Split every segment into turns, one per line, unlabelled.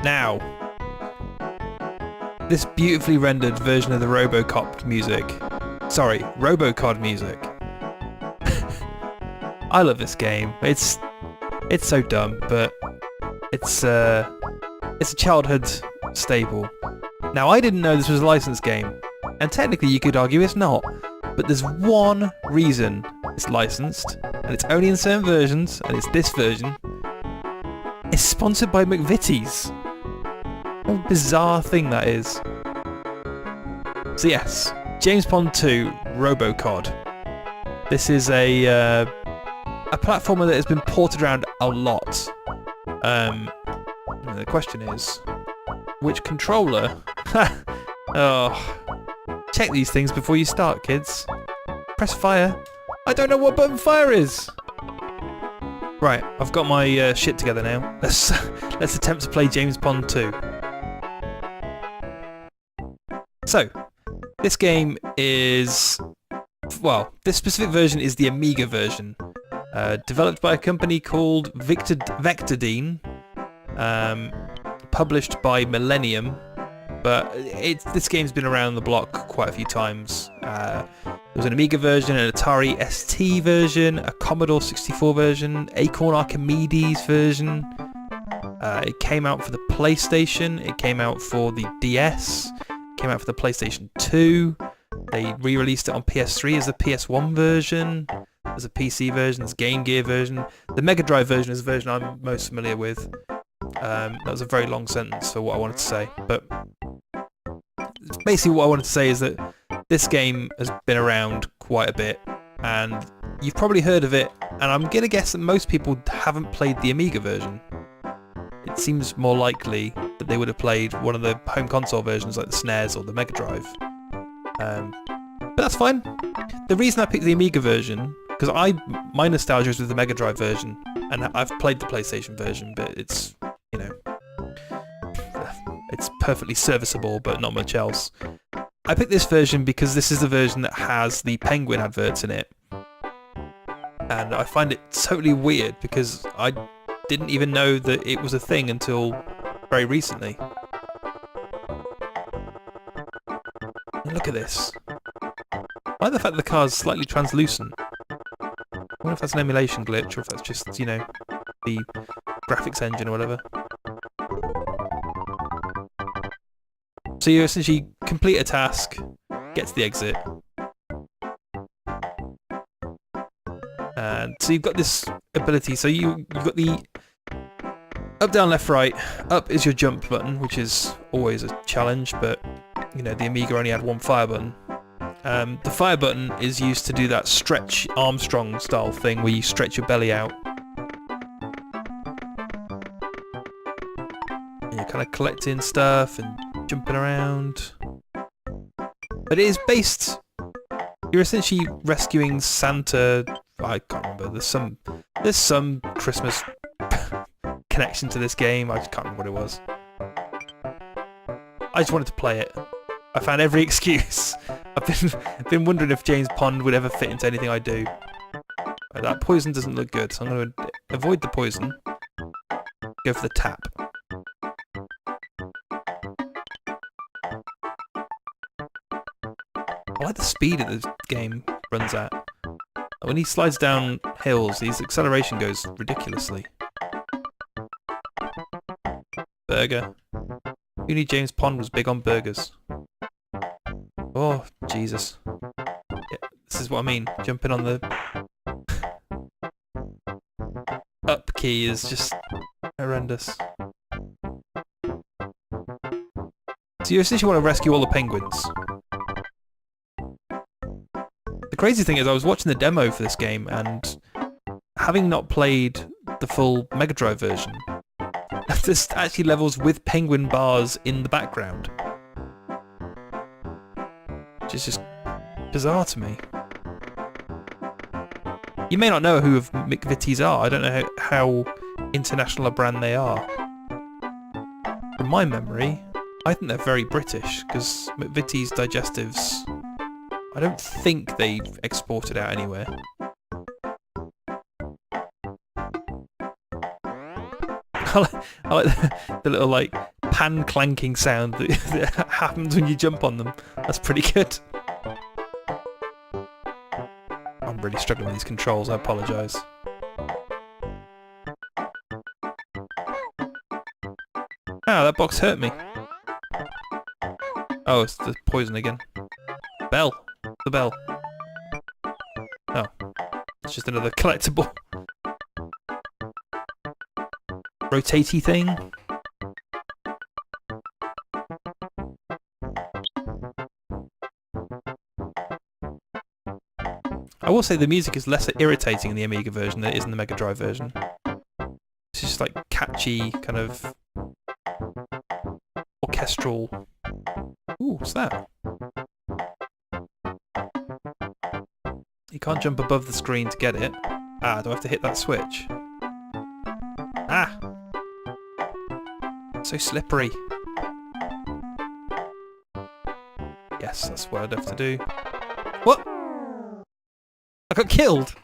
Now, this beautifully rendered version of the Robocop music. Sorry, Robocod music. I love this game. It's so dumb, but it's a childhood staple. Now, I didn't know this was a licensed game, and technically you could argue it's not, but there's one reason it's licensed, and it's only in certain versions, and it's this version. It's sponsored by McVitie's. What a bizarre thing that is. So yes, James Pond 2 Robocod. This is a platformer that has been ported around a lot. The question is, which controller? Oh, check these things before you start, kids. Press fire. I don't know what button fire is. Right, I've got my shit together now. Let's attempt to play James Pond 2. So, this game is... well, this specific version is the Amiga version. Developed by a company called Vectordine. Published by Millennium. But this game's been around the block quite a few times. There was an Amiga version, an Atari ST version, a Commodore 64 version, Acorn Archimedes version. It came out for the PlayStation, it came out for the DS, it came out for the PlayStation 2. They re-released it on PS3 as the PS1 version. There's a PC version, there's a Game Gear version. The Mega Drive version is the version I'm most familiar with. That was a very long sentence for what I wanted to say, but basically what I wanted to say is that this game has been around quite a bit, and you've probably heard of it, and I'm going to guess that most people haven't played the Amiga version. It seems more likely that they would have played one of the home console versions like the SNES or the Mega Drive. But that's fine. The reason I picked the Amiga version, because my nostalgia is with the Mega Drive version, and I've played the PlayStation version, but it's, you know, it's perfectly serviceable, but not much else. I picked this version because this is the version that has the Penguin adverts in it. And I find it totally weird because I didn't even know that it was a thing until very recently. And look at this. I like the fact that the car's slightly translucent. I wonder if that's an emulation glitch or if that's just, you know, the graphics engine or whatever. So you essentially complete a task, get to the exit. And so you've got this ability, so you've got the up, down, left, right. Up is your jump button, which is always a challenge, but you know, the Amiga only had one fire button. The fire button is used to do that stretch Armstrong style thing where you stretch your belly out. And you're kind of collecting stuff and jumping around. But it is based... you're essentially rescuing Santa... I can't remember. There's some Christmas connection to this game. I just can't remember what it was. I just wanted to play it. I found every excuse. I've been wondering if James Pond would ever fit into anything I do. That poison doesn't look good, so I'm going to avoid the poison. Go for the tap. I like the speed that this game runs at. When he slides down hills, his acceleration goes ridiculously. Burger. Who knew James Pond was big on burgers? Oh, Jesus. Yeah, this is what I mean. Jumping on the up key is just horrendous. So you essentially want to rescue all the penguins. The crazy thing is I was watching the demo for this game, and having not played the full Mega Drive version, there's actually levels with penguin bars in the background. Which is just bizarre to me. You may not know who McVitie's are. I don't know how international a brand they are. From my memory, I think they're very British, because McVitie's digestives, I don't think they've exported out anywhere. I like the little, like, pan clanking sound that happens when you jump on them. That's pretty good. I'm really struggling with these controls, I apologise. Ah, that box hurt me. Oh, it's the poison again. Bell. The bell. Oh. It's just another collectible. Rotatey thing. I will say the music is less irritating in the Amiga version than it is in the Mega Drive version. It's just like catchy, kind of orchestral. Ooh, what's that? You can't jump above the screen to get it. Ah, do I have to hit that switch? Ah! So slippery. Yes, that's what I'd have to do. What? I got killed!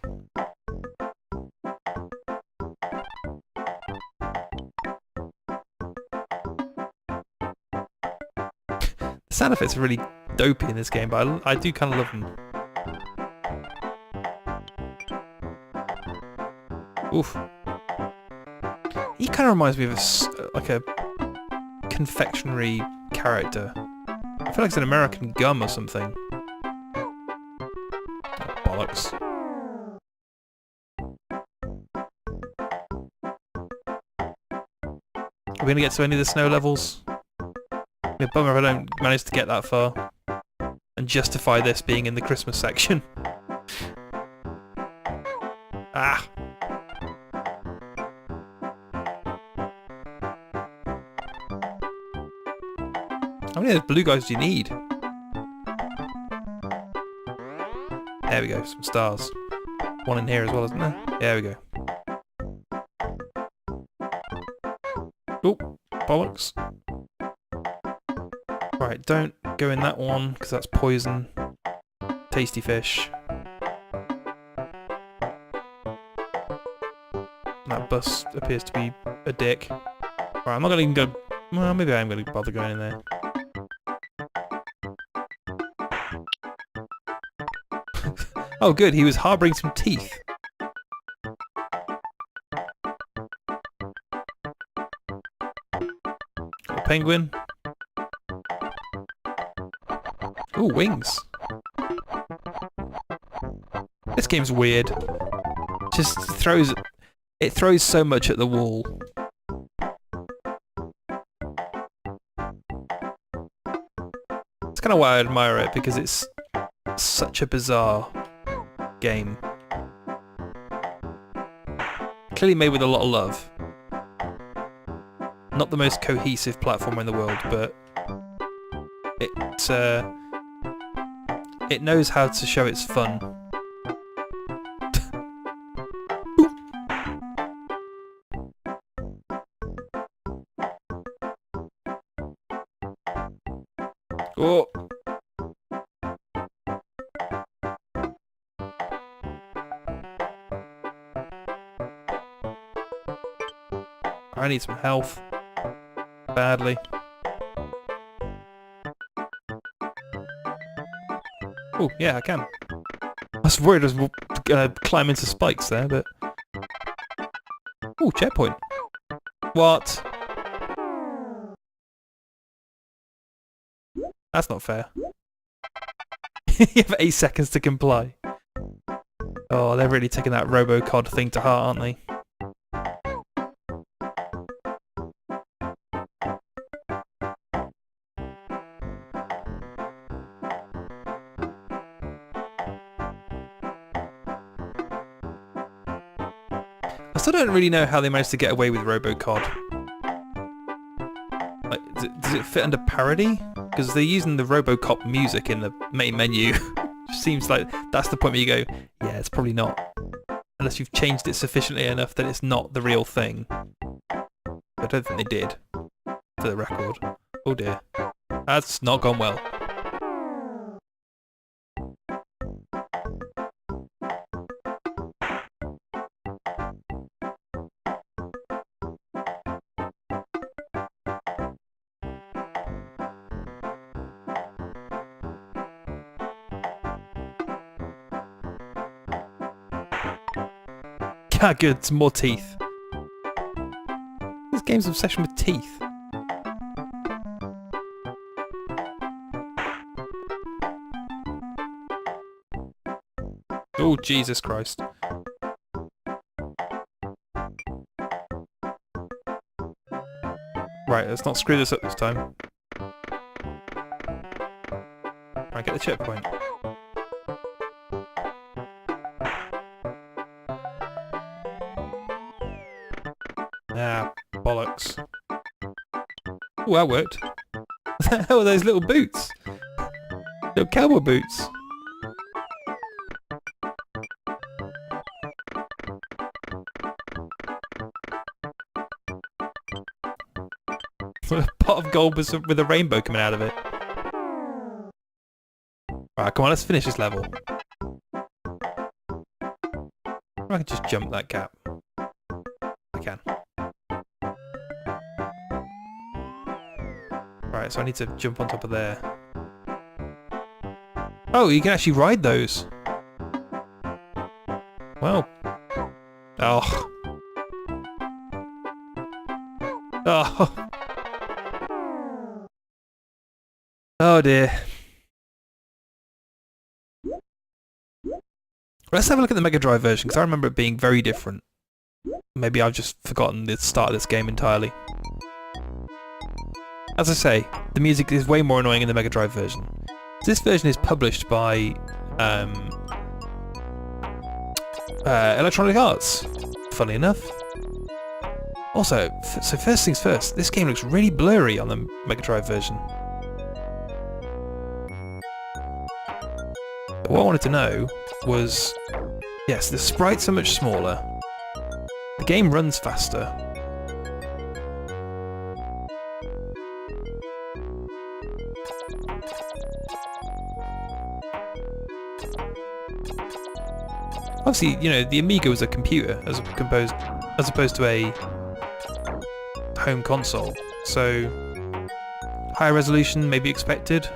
The sound effects are really dopey in this game, but I do kind of love them. Oof. He kind of reminds me of like a confectionery character. I feel like it's an American gum or something. Oh, bollocks. Are we going to get to any of the snow levels? It'd be a bummer if I don't manage to get that far and justify this being in the Christmas section. Ah! How many of those blue guys do you need? There we go, some stars. One in here as well, isn't there? There we go. Oh, bollocks. Right, don't go in that one, because that's poison. Tasty fish. That bus appears to be a dick. Right, I'm not going to even go... Well, maybe I am going to bother going in there. Oh good, he was harbouring some teeth. A penguin. Ooh, wings. This game's weird. Just throws... It throws so much at the wall. It's kind of why I admire it, because it's such a bizarre game. Clearly made with a lot of love. Not the most cohesive platformer in the world, but it knows how to show its fun. Oh! I need some health. Badly. Oh, yeah, I can. I was worried I was gonna climb into spikes there, but... Oh, checkpoint. What? That's not fair. You have 8 seconds to comply. Oh, they're really taking that Robocod thing to heart, aren't they? I still don't really know how they managed to get away with Robocod. Like, does it fit under parody? Because they're using the Robocop music in the main menu. Just seems like that's the point where you go, yeah, it's probably not. Unless you've changed it sufficiently enough that it's not the real thing. I don't think they did, for the record. Oh dear. That's not gone well. Ah, good. Some more teeth. This game's obsession with teeth. Oh, Jesus Christ. Right, let's not screw this up this time. Right, get the checkpoint. Ah, bollocks. Oh, that worked. What the hell are those little boots? Little cowboy boots. A pot of gold with a rainbow coming out of it. Alright, come on, let's finish this level. I can just jump that gap. I can. Right, so I need to jump on top of there. Oh, you can actually ride those. Well. Oh. Oh. Oh dear. Let's have a look at the Mega Drive version, because I remember it being very different. Maybe I've just forgotten the start of this game entirely. As I say, the music is way more annoying in the Mega Drive version. This version is published by Electronic Arts, funnily enough. Also, so first things first, this game looks really blurry on the Mega Drive version. But what I wanted to know was, yes, the sprites are much smaller, the game runs faster, obviously, you know, the Amiga was a computer as opposed to a home console, so higher resolution may be expected.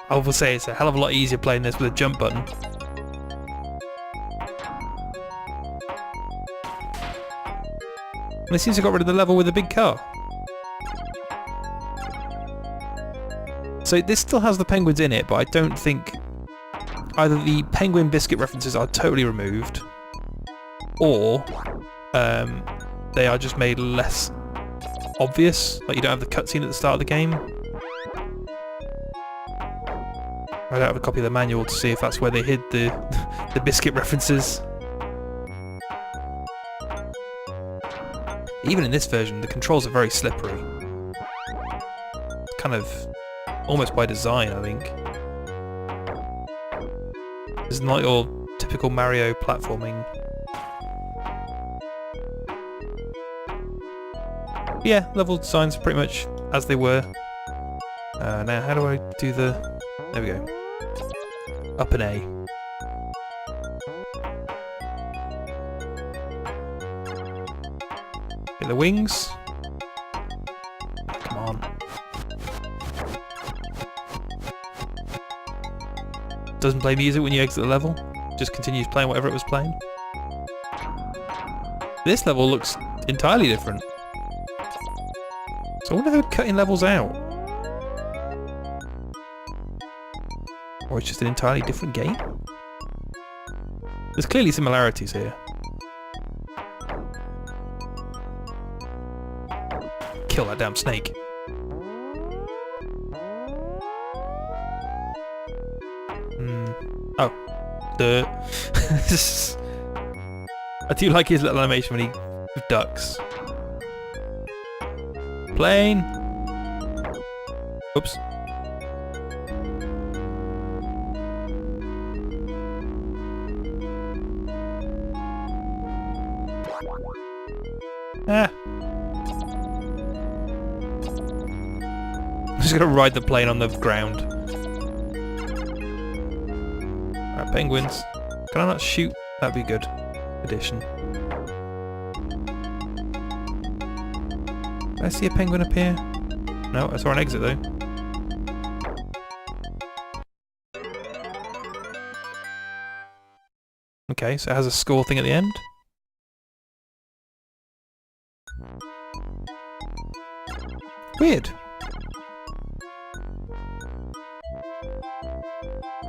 I will say it's a hell of a lot easier playing this with a jump button. And it seems to have got rid of the level with the big car. So this still has the penguins in it, but I don't think either the penguin biscuit references are totally removed, or they are just made less obvious, like you don't have the cutscene at the start of the game. I don't have a copy of the manual to see if that's where they hid the biscuit references. Even in this version, the controls are very slippery. Kind of almost by design, I think. It's not your typical Mario platforming. Yeah, level designs pretty much as they were. Now, how do I do the... There we go. Up an A. Get the wings. Come on. Doesn't play music when you exit the level. Just continues playing whatever it was playing. This level looks entirely different. So I wonder if they're cutting levels out. Or it's just an entirely different game? There's clearly similarities here. Kill that damn snake. Oh. Duh. I do like his little animation when he ducks. Plane! Oops. Ah. I'm just gonna ride the plane on the ground. Alright, penguins. Can I not shoot? That'd be good. Addition. Did I see a penguin up here? No, I saw an exit though. Okay, so it has a score thing at the end. Weird.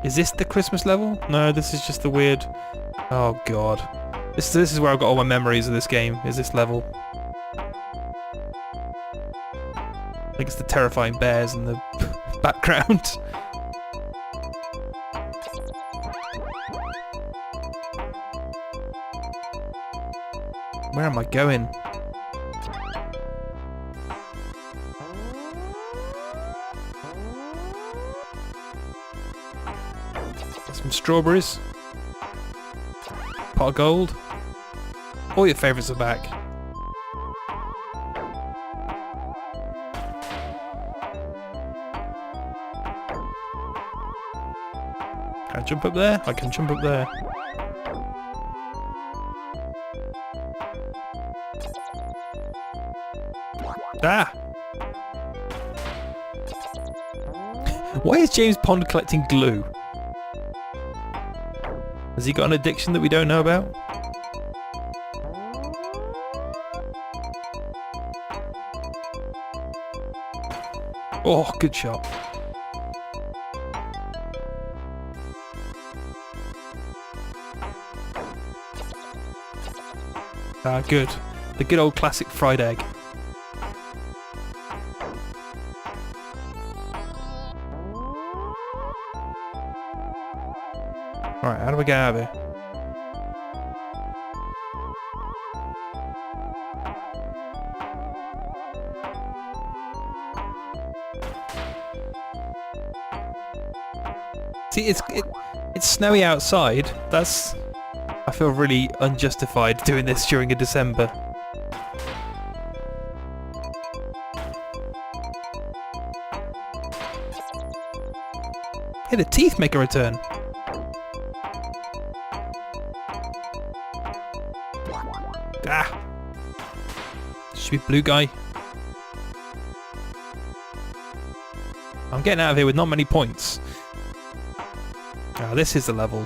Is this the Christmas level? No, this is just the weird... Oh god. This is where I've got all my memories of this game, is this level. I think it's the terrifying bears in the background. Where am I going? Get some strawberries. Pot of gold. All your favourites are back. Can I jump up there? I can jump up there. Ah! Why is James Pond collecting glue? Has he got an addiction that we don't know about? Oh, good shot. Ah, good. The good old classic fried egg. Alright, how do we get out of here? See, it's snowy outside. That's... I feel really unjustified doing this during a December. Hey, the teeth make a return. Ah! Should be blue guy. I'm getting out of here with not many points. Ah, this is the level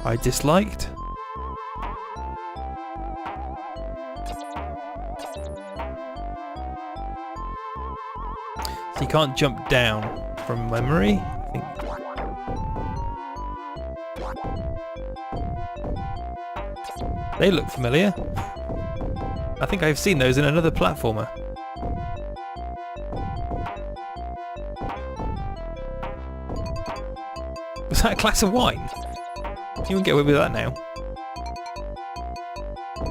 I disliked. So you can't jump down from memory, I think. They look familiar. I think I've seen those in another platformer. Was that a glass of wine? You won't get away with that now.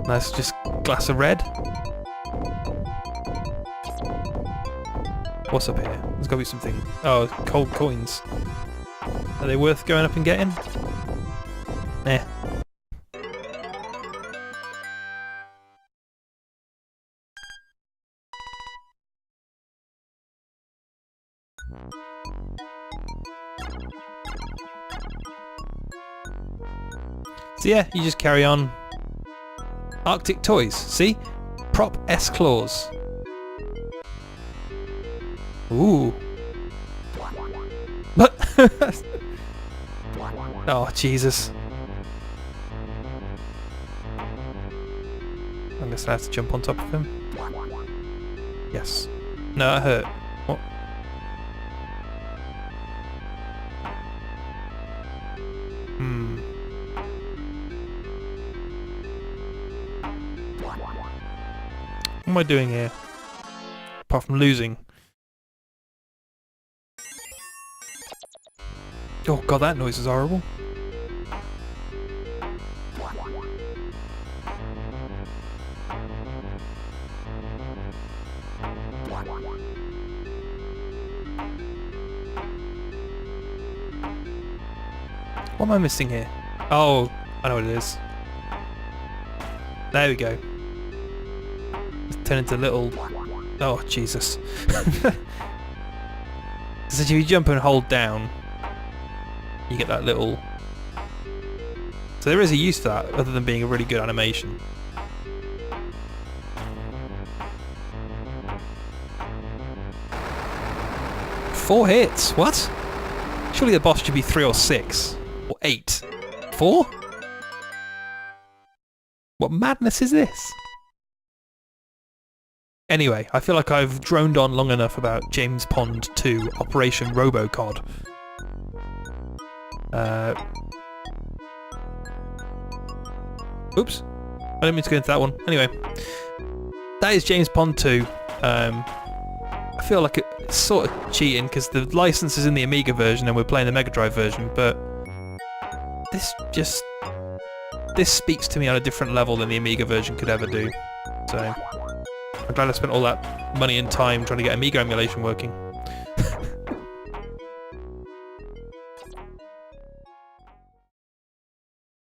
That's just glass of red. What's up here? There's got to be something. Oh, cold coins. Are they worth going up and getting? Nah. So yeah, you just carry on. Arctic toys, see? Prop S claws. Ooh. But oh Jesus. I'm gonna have to jump on top of him. Yes. No, that hurt. What? What am I doing here? Apart from losing. Oh god, that noise is horrible. What am I missing here? Oh, I know what it is. There we go. Turn into little... Oh, Jesus. So if you jump and hold down, you get that little... So there is a use for that, other than being a really good animation. 4 hits. What? Surely the boss should be 3 or 6. Or 8. 4? What madness is this? Anyway, I feel like I've droned on long enough about James Pond 2 Operation Robocod. Oops. I didn't mean to go into that one. Anyway, that is James Pond 2. I feel like it's sort of cheating because the license is in the Amiga version and we're playing the Mega Drive version, but this speaks to me on a different level than the Amiga version could ever do. So I'm glad I spent all that money and time trying to get Amiga emulation working.